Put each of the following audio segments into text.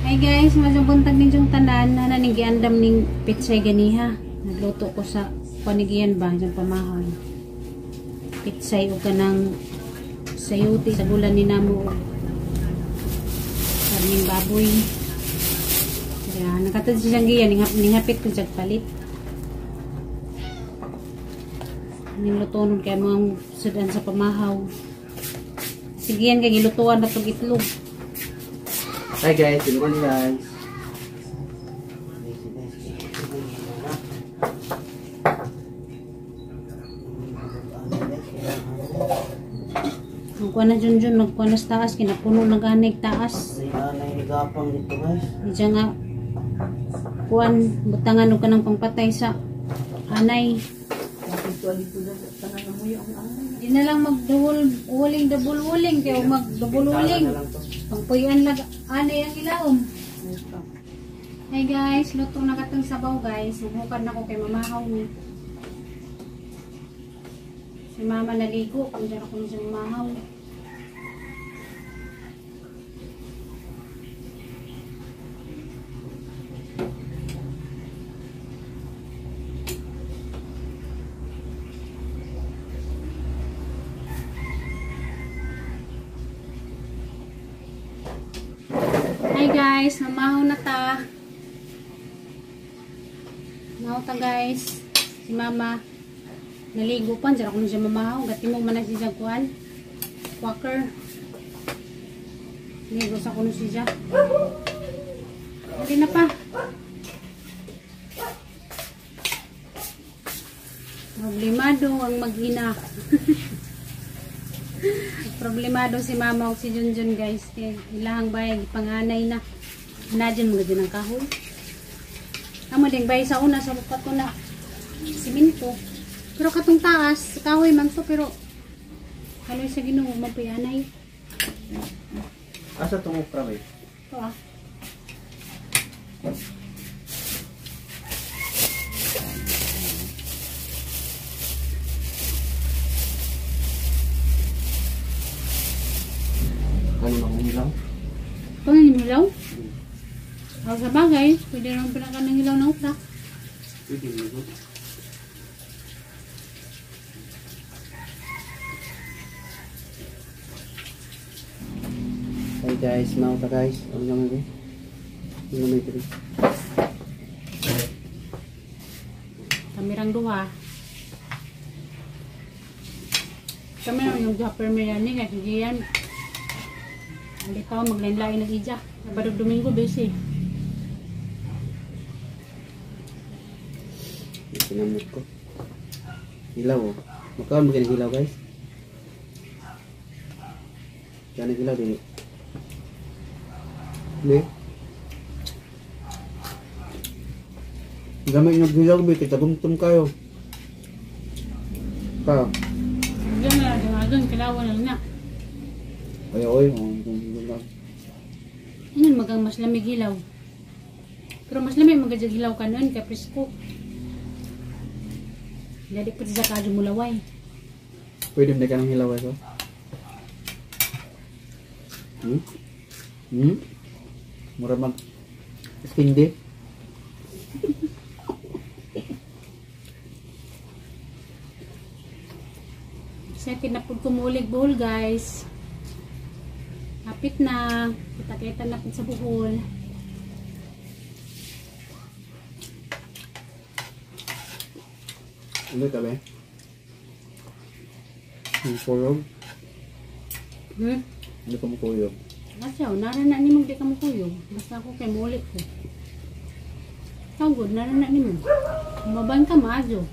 Hi guys, masabuntag ninyong tanan na nanigiandam ning pitsay ganiha. Nagluto ko sa panigian ba yung pamahon. Pitsay o kanang sayuti sa gulan ni namo. Karning baboy. Kaya nakatad siyang giyan ningapit ko sa palit. Niluto nun kaya mga sudan sa pamahaw. Sige yan kaya gilutuan na itong itlog. Hi guys, good morning guys. Nagkuha na Junjun, nagkuha na sa taas, kinapuno na ganig taas. Anay nagapang dito guys. Diya nga, kuhan, butangan ka ng pangpatay sa anay. Di na lang mag-double-wuling, kaya mag-double-wuling. Pangpuyan lang, anay ang ilawom. Hey guys, luto na katang sabaw guys. Hukad na ko kay mamahaw. Si mama naligo, kung dyan ako na siya mamahaw. Hi guys, mamahaw na ta. Mamahaw ta guys. Si mama naligo pa, dyan ako na siya mamahaw. Gati mo man na siya kuhan. Walker. Naligo sa kuno siya. Hindi na pa. Problemado ang mag-ina. Problemado si mama o si Junjun guys. Ilahang bayag, panganay na. Nadyan mo na din ang kahoy. Amo din bayag sa una, sa lupat ko na siminto. Pero katong taas, kahoy man to, pero haloy sa Ginoo, mapuyanay. Asa itong ukra ba? Ito ah. Ano na kong hilaw? Ito na yung hilaw? Ako sa bagay, pwede naman pinaka ng hilaw na ukra. Pwede mo. Hi guys, mau ta guys. Ano naman ito? Ano naman ito? Kamirang duha. Kami naman yung Japper Mirani, kaya hindi yan. Hindi pa ako maglain-lain ng ija. Sabado Domingo, busy. Pinamot ko. Hilaw oh. Magkawal mo ganang hilaw guys. Ganang hilaw din. Hindi. Gamay ng hilaw ba? Kitagumtum kayo. Pa. Diyan na, diyan kilawan na lang na. Ay, oy. Yan, magang mas lamig hilaw. Pero mas lamig magadyag hilaw ka nun, kaya presko. Jadi pati sa kadyo mulaway. Pwede mo na ka ng hilaw ito? Mura mag spindi. Kasi tinapod kumulig buhol guys. Kapit na. Kita-kita na sa buhol. Ano ito ba? Yung kuyog? Ano ka mo kuyog? Asyaw, naranak ni mo di ka mo kuyog. Basta ako kay mulit ko. Tawagod, naranak ni mo. Maban ka maajo.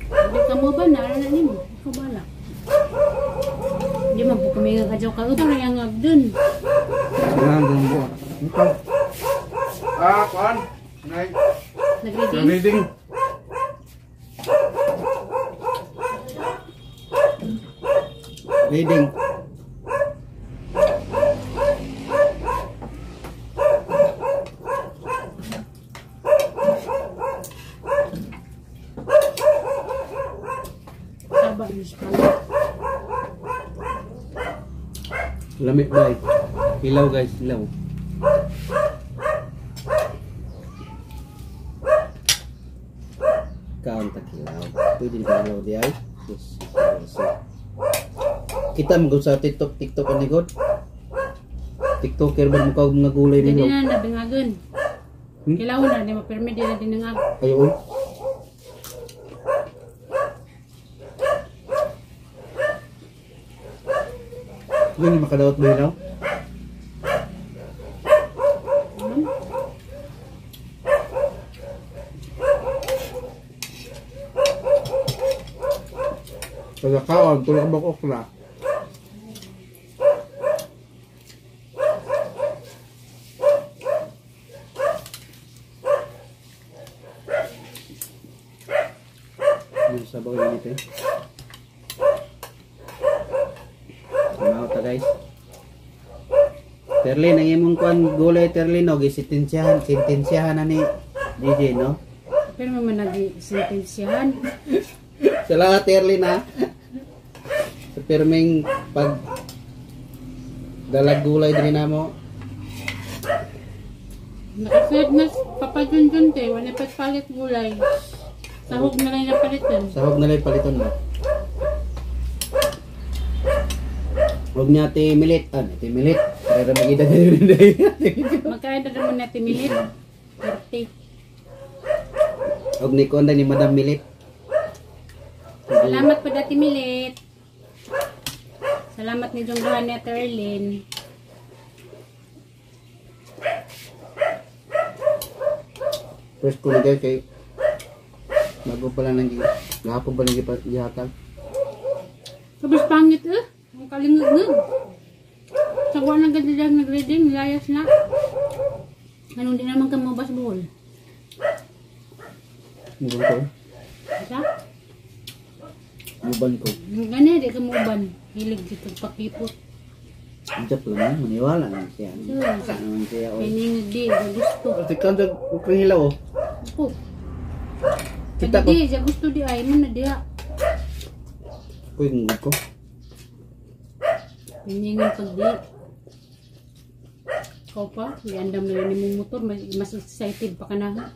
Hindi ka mo ba, naranak ni mo. Ikaw bala. Hindi man po kami kakadyaw ka. Ito na yung agdun. Yan, gumbo. Ito. Kuan. Nag-reading? Reading. Reading. Saba ni Lamig ba? Hilaw guys, hilaw. Kaon takilaw. Pwede na kilaw di ay. Yes. Kita mo sa TikTok ani god. TikToker ba mo ka mga gulay Hindi ninyo? na nabingagan. Kailangan na, di ma-permit din na dinangag. Ayo. Yung makadawat mo ilaw? Pagkakaon, tulak bak okra. Yung sabaw yun ito eh. Tumaw ta guys. Terlin, ang imong kuan gulay Terlin, o sintensyahan na ni DJ, no? Pero may nag-sentensyahan. Salamat Terlin ha. Sa pirming pag dalag gulay din na mo. Nakasunod na papadun-dun tayo, wala palit gulay. Sahog na lang na palitan. Sahog na lang paliton mo. Huwag niya timilit. Timilit. Para magkita na yun. Magkain na naman natin milit. 30. Huwag ni Konda ni Madam Milit. Salamat po dati milit. Salamat ni Jonggahan at Erlin. First ko na guys kay bago pala nang gahapon pa nang gihatag. Tapos pangit ang kalingag-ngag. Sagwa na ganda dyan nag-reading, layas na. Anong di naman ka mabas buhol? Muban ko. Isa? Muban ko. Gani, di ka muban. Hilig dito pakipot. Anjap lang maniwala lang siya. Sure. Saan naman siya o. Piningid di, sa gusto. Ati ka dyan kung hilaw o. Ako. Kita Kita ko. di, sa gusto di ay mo na diha. Uy, ngud ko. Piningid pag di. Ikaw pa, iandam na yun yung motor, mas excited pa ka na.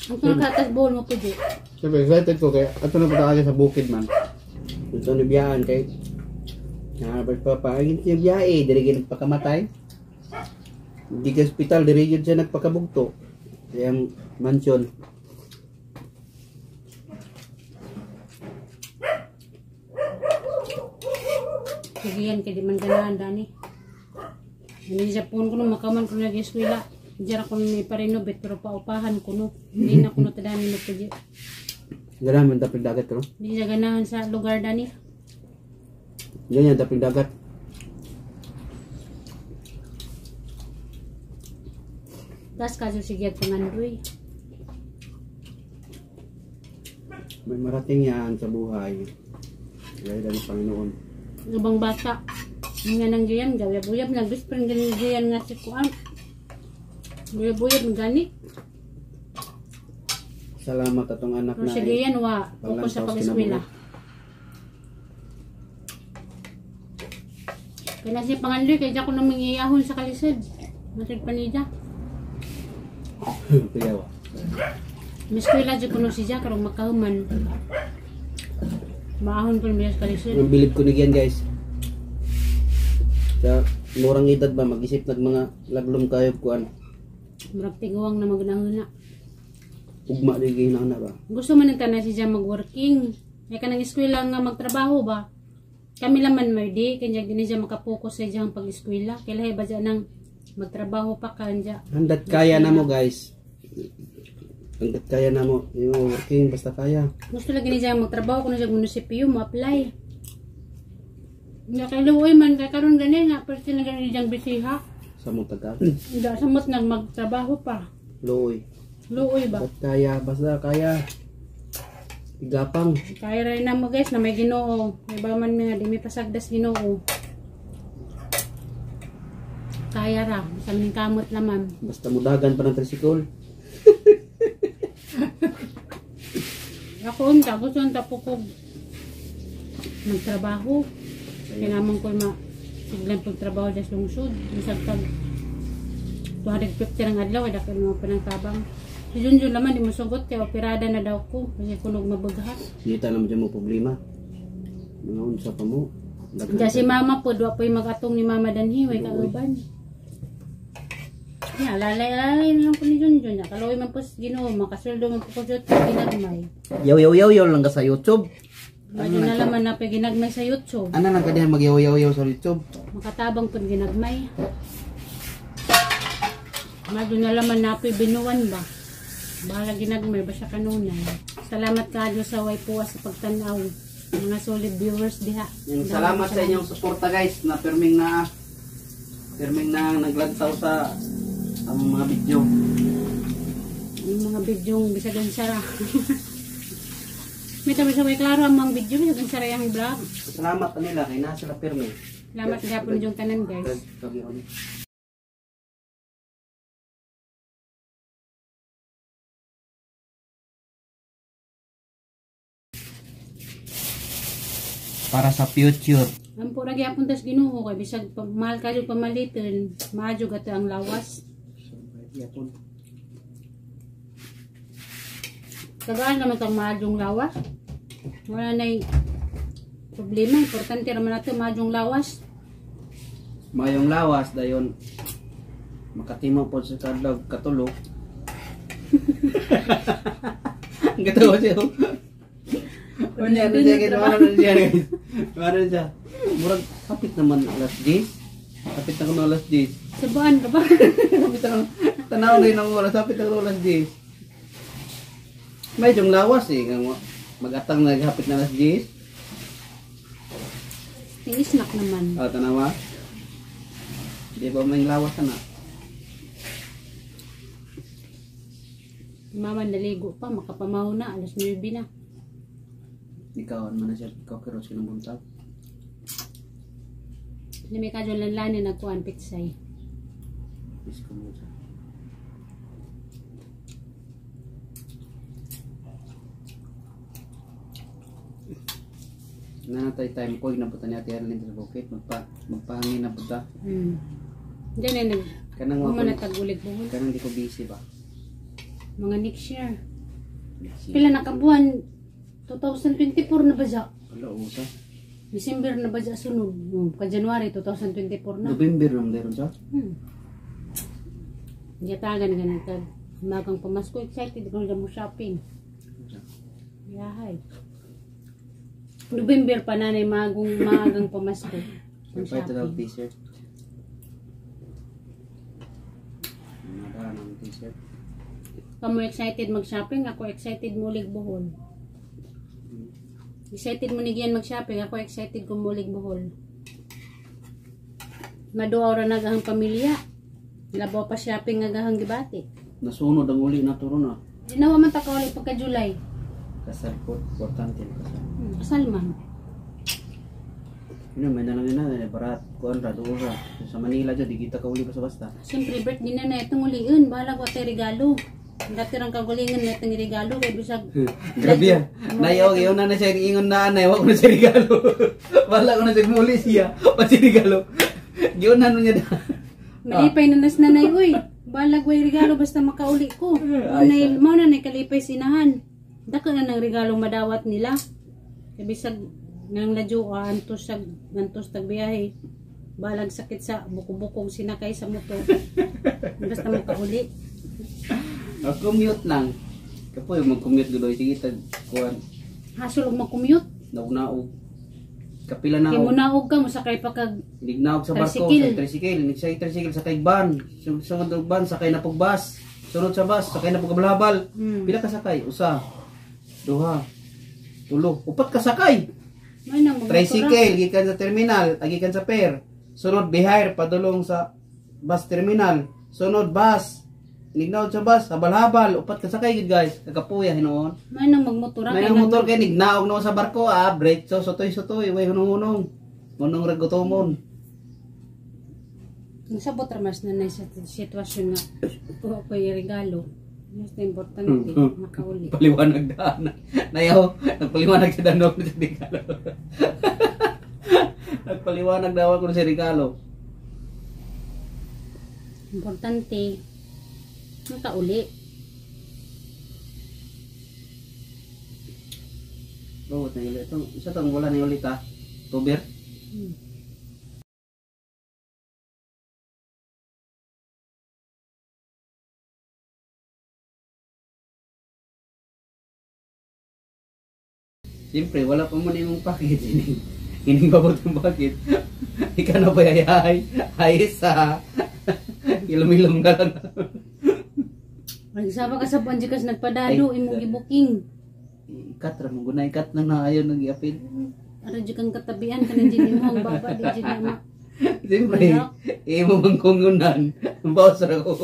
Ang kakatas buhol mo po di. Siyempre, excited ko kaya ato na punta sa bukid man. Gusto na biyaan kay nakabas pa pa. Ay, hindi siya biyahe. Diri nagpakamatay. Hindi ka hospital. Diri yun siya nagpakabugto. Yung mansion. Kagiyan kay di man ganahan dani. Hindi sa phone ko no makaman ko nag-eskwela. Diyan ako may parenovate pero paupahan ko no. Hindi na ko no tadani no pwede. Ganahan man tapig dagat no? Hindi sa ganahan sa lugar dani. Ganyan tapig dagat. Tas kaso sige at pangandoy. May marating yan sa buhay. Gaya ng Panginoon. Ubang bata. Nga nang giyan, gawya-buyab na. Best friend ganun giyan nga si Kuan. Gawya-buyab gani. Salamat atong anak Pero na. siya giyan wa. Focus sa pag-eskwela. Kaya siya pangandoy, kaya ako nang mangiyahon sa kalisod. Matag panida. Kuyawa. Miskwela dyan ko no siya, karong makahuman. Maahon ko niya sa kalisod. Ang bilib ko ni yan guys. Sa murang edad ba mag-isip nag mga laglom kayo kuan. Murag tiguang na magunahuna. Ugma di gina na ba. Gusto man nang na siya mag-working. Ay kanang eskwela nga magtrabaho ba. Kami laman may di kanya gini siya makapokus sa diyang pag-eskwela. Kailangan ba dyan nang magtrabaho pa kanya. Handat kaya na mo guys. Handat kaya na mo. Yung working basta kaya. Gusto lagi ni siya magtrabaho kung siya munisipyo mo-apply. Nga kay luoy man kay karon gani nga pero sila gani diyang bisiha. Sa mong tagat. Hindi samot nang magtrabaho pa. Looy. Luoy ba? Handat kaya basta kaya. Igapang. Kaya rin na mo guys na may Ginoo. May ba man nga di may pasagdas Ginoo. Kaya ra, sa maning kamot naman. Basta mudagan pa ng tricycle. Ako unta, gusto unta po ko magtrabaho. Kaya naman ko siglang pagtrabaho sa lungsod. Isag pag 250 ng adlaw, ay dako mo panangtabang. Si Junjun naman di mo sugot kay operada na daw ko kasi kunog mabughat. Dita naman dyan mo problema. Mga unsa pa mo. Diya si mama po, doon po yung mag-atong ni mama danhi, way kauban. Ya, lalay-lalay na lang po ni Junjun. Kalaway man po Ginoo, makasuldo man po ko dyan, ginagmay. Yaw lang ka sa YouTube. Medyo na laman na pa ginagmay sa YouTube. Ano lang ka diyan mag-yaw sa YouTube? Makatabang po ginagmay. Medyo na laman na po binuwan ba? Bahala ginagmay ba siya kanunay. Salamat ka Diyos sa way puwas sa pagtanaw. Mga solid viewers diha. Salamat sa inyong suporta guys na perming na naglantaw sa ang mga video. Yung mga bidyong bisagan sara. May tabi sa way klaro ang mga video bisagan sara yung vlog. Salamat nila kay na sila perming. Salamat gapon yung tanan guys. Para sa future. Ang pura gyapon tas Ginoo kay bisag mahal ka yung pamaliton, maayo gato ang lawas. Tagaan naman itong madyong lawas. Wala na problema. Importante naman natin madyong lawas. Mayong lawas dayon makatimo po sa kadlog katulog. Gatawa siya. Unya na siya guys. Meron siya. Murag kapit naman alas 10. Kapit na ko alas 10. Sabaan ka ba? Kapit na tanaw na yung oras. Kapit na ko alas 10. May yung lawas eh. Mag-atang na kapit na alas 10. Tiisnak naman. O, tanawa. Di ba may lawas na? Mama naligo pa. Makapamaw na. Alas 9 na. Ikaw, ano na siya? Ikaw kiro sinubuntag? Hindi may kadyo lanlanin nagkuhan pitsay. Miss ko mo siya. Nanatay time ko, inabutan niya Ate Arlene sa bukit. Magpahangin na puta. Diyan na Kanang manatagulig buhol. Kanang di ko busy ba? Mga next year. Pila na kabuhan? 2024 na ba siya? Wala, usa. December na ba siya sunod? Ka-January 2024 na. November naman meron siya? Yatagan ganun ka. Magang pamasko, excited ko na mo shopping. Yahay. November pa na maagang pamasko. Fight daw t-shirt. Nada ng t-shirt. Kamu excited mag-shopping, ako excited mulig buhol. Excited mo ni Gian mag-shopping, ako excited kumulig buhol. Maduaw ra nagahang pamilya. Labaw pa shopping nagahang gibati. Nasunod ang uli na turo na. Ginawa man ta ka ulit pagka July. Kasal ko, importante na kasal. Kasal man. Yun, may nalang na, barat, kuan ra, doon ra. Sa Manila dyan, di kita ka uli basta-basta. Siyempre, birthday na itong uliin. Bahala ko ate regalo. Dati rang kagulingan na itong regalo. Kaya bisag... Grabe yan. Nayaw, yun na siya ingon na anay, wag ko na siya regalo. Bahala ko na siya muli siya, pa siya regalo. Yun na niya na. Malipay na nas nanay, uy. Bahala ko yung regalo basta makauli ko. Mau na kalipay sinahan. Dako na ng regalo madawat nila. Kaya bisag nang ladyo, antos tagbiyahe. Balag sakit sa bukong-bukong sinakay sa motor. Basta makauli. Commute lang. Kapoy, mag-commute guloy. Sige, kuhan. Hasol og mag-commute. Naug-naug. Kapila na Kaya mo naog ka, musakay pa kag Lignaog sa barko, tricycle. sa tricycle. Sa tricycle, sakay ban. Sunod og ban, sakay na pug bus. Sunod sa bus, sakay na pug kabalhabal. Pila ka sakay? Usa. Duha. Tulo. Upat ka sakay. may nang Tricycle, gikan sa terminal, gikan sa pier. Sunod bihire, padulong sa bus terminal. Sunod bus. Nignaod sa bus, habal-habal. Upat ka sakay gid guys. Kakapuya hinoon. May nang magmotora. May ang motor kay nignaog na sa barko, break. So, sotoy-sotoy, way hunong-hunong. Hunong ragutomon. Nasabot ramas na na sa sitwasyon nga. Kuha ko yung regalo. Mas importante, makauli. Paliwanag na. Nayaw, nagpaliwanag sa danog na sa regalo. Nagpaliwanag daw ako sa regalo. Importante, makauli. Bawat na ulit. Isa itong wala na ulit ha. October. Siyempre, wala pa mo na yung pakit. Hining babot yung pakit. Ika na ba yayay? Ayos ha. Ilum-ilum ka lang. Nagsama ka sa Panjikas nagpadalo, Ay, imong gibuking. Ikat ra mo gunay kat lang na ayaw nag-iapid. Ara di kang katabian ka ng ginimong baba di ginama. Siyempre, imo bang kungunan. Bawas ra ko.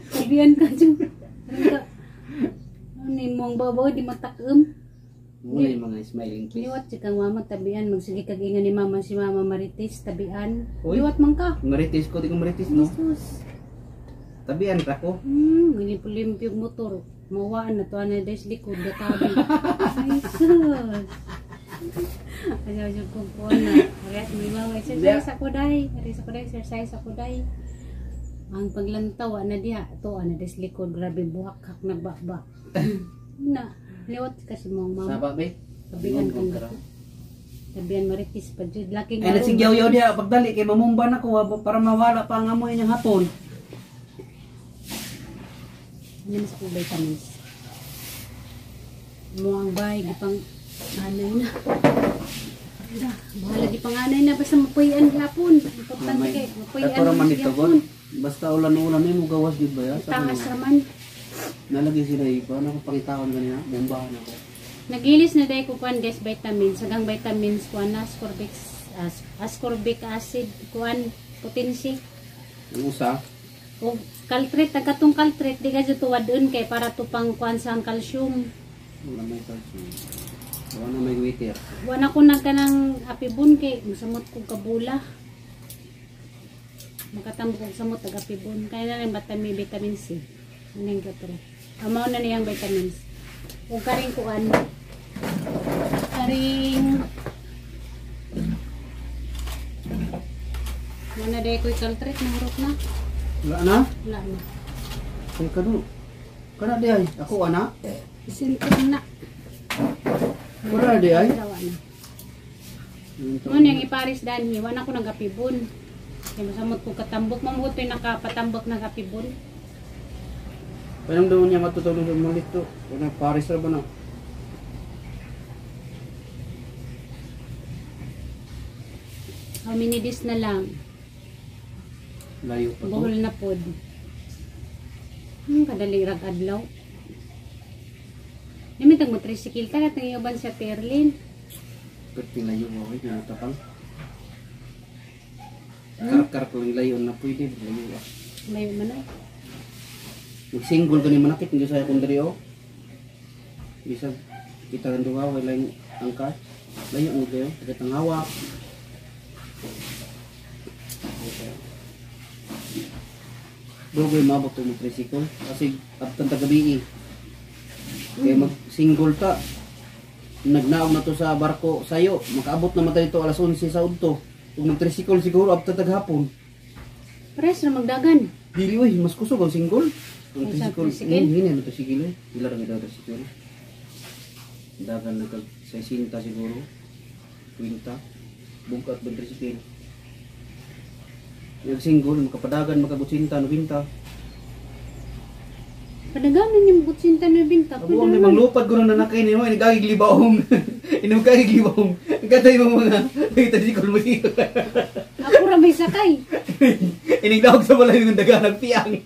Tabian ka dyan. Ano imong baba di matakem. Muna yung mga smiling face. Liwat si kang mama tabian, magsige kag ingan ni mama si Mama Marites tabian. Uy. Liwat man ka. Marites ko, di ko marites no. Jesus. Tabian ra ko. Gini po limpyog motor. Mawaan na to anay des likod gatabi. Ay sus. Ayaw jud ko po na. Kaya may mga exercise ako dai. Exercise ako dai. Ang paglantaw na diha to ana des likod grabe buhak hak na baba. Na liwat kasi mong mama. Saba be. Tabian kang tabian Marites pa jud laking Ay nasigyaw-yaw diha pagdali kay mamumba na ko para mawala pa ang amoy niyang hapon. Namis po vitamins. Mo ang bahay, di pang anay na. Bahala di pang anay na, basta mapuyan hapon. Importante kay, mapuyan Ito raman mo dito hapon. basta ulan-ulan mo gawas gid ba ya? Taas raman. Nalagay sila iba na ko pakitawan ganina, bombahan ako. Nagilis na dahil ko kuan guys, vitamins. Sagang vitamins kuan na, ascorbic acid, kuan, potency. Ang usa, O kaltrit, tagatong kaltrit, di ka dyan tuwadun kay para to pang kuan sa calcium. wala may calcium. Wala na may waiter. Wala ko nagkanang apibon kay masamot kong kabula. Makatambok kong samot tag apibon. Kaya na lang vitamin C. Anong katro. Amaw na niyang vitamins. Kung karing kuan. Karing wala day ko'y kaltrit, mahurot na. Wala na? Wala na. Ay kadu. Kana di ay ako ana. Isinto na. Wala di ay. Wala na. Noon yung iparis danhi, wala ko nagapibon. Kaya masamot ko katambok, mamugot yung nakapatambok nagapibon. Panang daw niya matutulog ng mulit to. Wala paris ra ba na? How many days na lang? Layo pa to. Buhol na pod. Kadali rag adlaw. Namitag mo tricycle ka, natang iuban sa Terlin. Pwede layo mo ay tinatapang. Karak-karak lang layo na pwede. Layo ah. Layo man na. Mag-single ka ni manakit hindi sa akong diri oh. Bisa kita kan duha wala yung angkat. Layo mo kayo, agad ang hawak. Dogoy mabot to mo tricycle kasi abtan ta gabi. Kaya mag-single ta. Nagnaog na to sa barko sayo, makaabot na mata dito alas 11 sa udto. Kung mag-tricycle siguro abtan taghapon. Pares na magdagan. Dili oy, mas kusog ang single. Ang Ay, sa tricycle, tricycle? hindi na tricycle eh. Ilan ang ito tricycle? Dagan na kag 60 siguro. 20. Bungkat ba tricycle? Yung single, makapadagan, makabutsinta, 90. Padaganan yung butsinta na binta. Abo, ang limang lupad ko na nanakay niyo, inagagigilibahong. Inagagigilibahong. Ang katay mo mga, tricycle mo dito. Ako ra may sakay. Inigdawag sa balay ng daganang piyang.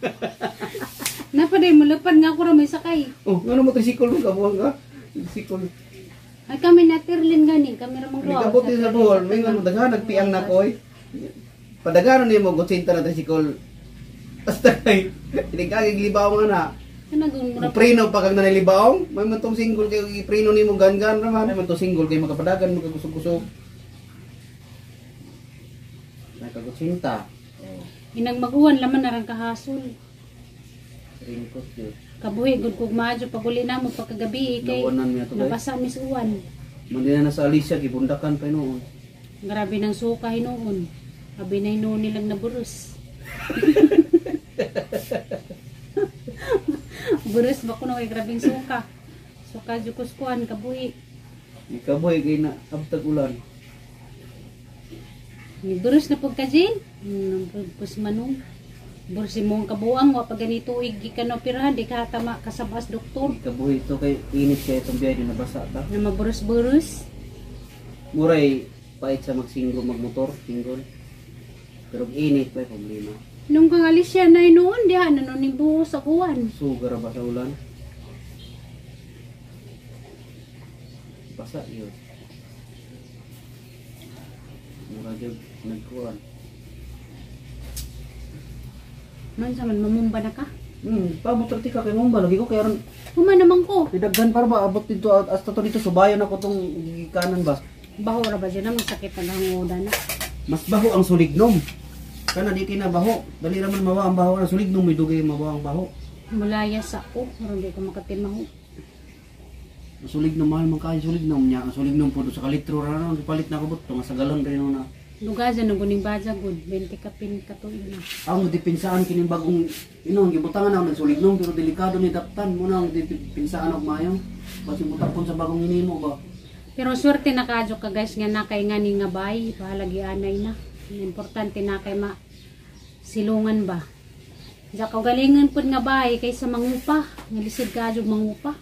Napaday mo lapad nga ako ra may sakay. Oh, ano mo tricycle mo, kabuhan ka? Tricycle. Ay kami na Terlin gani, kami ra mang Nagabot din sa buhol, may nga daganang nagpiyang na ko eh. Padaganon niyo mo, gutsinta na tricycle. Basta kay, inigagigilibahong na. Kanagun mo na Preno pa kag nanilibaong, may man tong single kay ipreno nimo gan-gan naman, may man tong single kay makapadagan mo kag kusog-kusog. May kagutsinta. inang maguwan laman na rang kahasol. Ringkot yun. Kabuhi gud kog maadyo paguli na mo pagkagabi kay Nawanan niya to guys. napasa mis uwan. Mandina na sa Alicia gibundakan pa noon. Grabe ng suka hinuon. Abi na hinuon nilang naburos. Burus ba kuno kay grabing suka. Suka jukuskuan kabuhi. Ikaboy kay na abtag ulan. Burus na pud ka Jin. Pus manong. Burus imong kabuang wa pa ganito gikan operahan di ka tama kasabas doktor. Ikaboy ito kay init kay itong biyahe na basa ta. Na maburus-burus. Muray pait sa magsinggo magmotor, singgol. Pero init pa problema. Nung kang alis siya na noon diha na nun buho sa kuwan. Sugar ba sa ulan? Basa yun. Mura dyan nagkuhan. Man sa man mamumba na ka. Pamotor ka kay mong lagi ko kaya ron. Huma naman ko. Didaghan para ba abot dito hasta to dito subayan ako tong gikanan ba. Baho ra ba dyan na masakit na hangoda na. Mas baho ang sulignom. Kana di kinabaho. Dali raman mawa ang baho ang sulignom may dugay mawa ang baho. Mulaya sa ko, pero hindi ko makatimaho. Sulignom mahal man kay sulignom niya. Ang sulignom po sa kalitro ra na palit na ko buto nga sa galon kayo na. Lugasan ng guning baja good, 20 kapin katuig na. Ang dipinsaan kining bagong inong gibutangan na ng sulignom pero delikado ni daptan mo na ang dipinsaan og mayong. Basi mo tapon sa bagong inimo ba. Pero swerte na kadyo ka guys nga nakay nga ni nga bay, pahalagi anay na. Importante na kay ma silungan ba. Sa kaugalingan pud nga bay kaysa mangupa, nga lisod kadyo mangupa.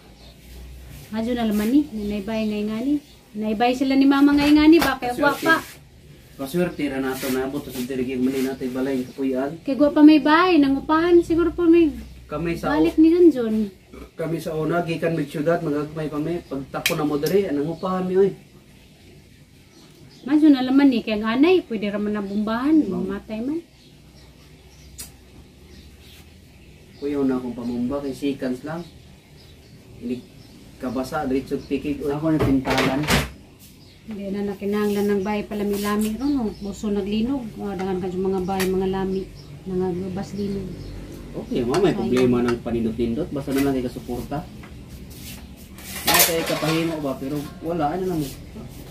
Adyo na laman ni, naibay ngay ngani. Naibay sila ni mama ngay ngani ba kay gwapa. Paswerte ra nato na abot sa dirigi mali nato balay kapuyan. Kay gwapa may bay, nangupahan siguro pa may Kami sa balik ni Junjun. kami sa una gikan mig syudad magagmay pa mi pagtako na mo diri anang upahan mi oy. Madyo na laman ni kay ang anay, pwede raman na bumbahan, mamatay man. Kuyaw na akong pamumba kay seconds lang. Ini kabasa diretso pikig oy. Ako na pintalan. Hindi na nakinahanglan ng bahay palami-lami ron, no? Buso naglinog. O, dangan ka yung mga bahay, mga lami. Nangagabas linog. Okay, may problema ng panindot-nindot. Basta na lang kay kasuporta. Wala tayo kapahimo ba? Pero wala, ano lang.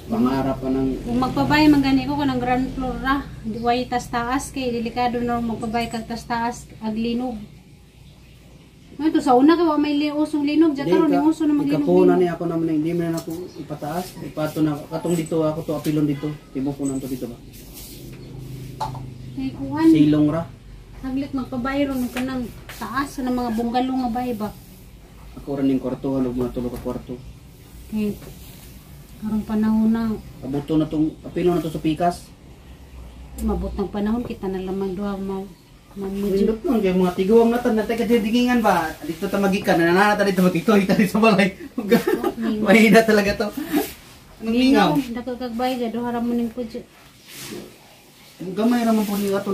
Pangarap pa ng... Kung magpabay, manggani ko ng ground floor ra. Di way tas-taas kay delikado na magpabay kag tas-taas aglinog. Ito sa una ka may usong linog, diyan karon yung uso na maglinog. Kapunan niya ako naman hindi man ako ipataas. Ipato na katong dito ako to apilon dito. Tibukunan to dito ba? Ay kuan. Silong ra. Haglit magpabay ron ka ng taas sa mga bungalow nga bay ba. Ako rin yung kwartuhan og mga tulo ka kwarto. Kay karong panahon na Abuto na tong apilon na to sa pikas. mabot ng panahon kita na lamang duha medyo Pindot nun, kaya mga tiguang natin, natay kadidigingan ba? Dito ta magikan, nananata dito, matitoy ta dito sa balay. Mahina talaga to. Anong lingaw? Dako kag bay ja duha ra mo ning pudyo. Ang gamay raman po niya ito,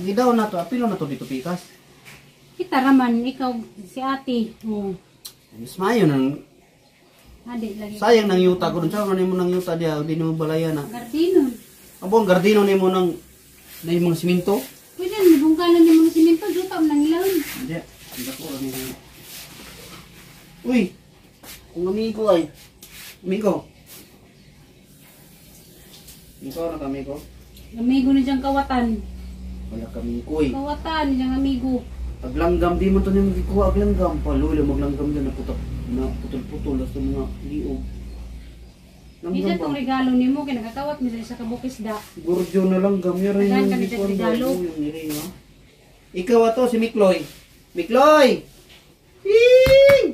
idaw na to, apilo na to dito pikas. Kita raman ikaw si ate. Oh. Mas mayo nang, Adi lagi. sayang nang yuta ko dun, saan mo nang yuta diya, hindi mo balaya na. Gardino. Abo, ang gardino ni mo nang, na yung mga siminto. Pwede ni bungkalan ni mga simento duta nang ilawin. Hindi, ang dako rin mo. Uy, kung amigo ay, amigo. Ikaw na kami ko. Amigo na diyang kawatan. Wala kami kuy. Kawatan diyang amigo. Aglanggam di man to nang gikuha aglanggam palulo maglanggam yan na putol-putol sa mga liog. Isa tong regalo nimo kay nakakawat mi sa kabukis da. Gurjo na lang gamya rin Dagan yung kami gikuha regalo. yung nilay, ha? Ikaw ato si Mikloy. Mikloy! Hing!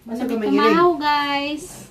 Basta Basta kami ngiling. kamahaw guys.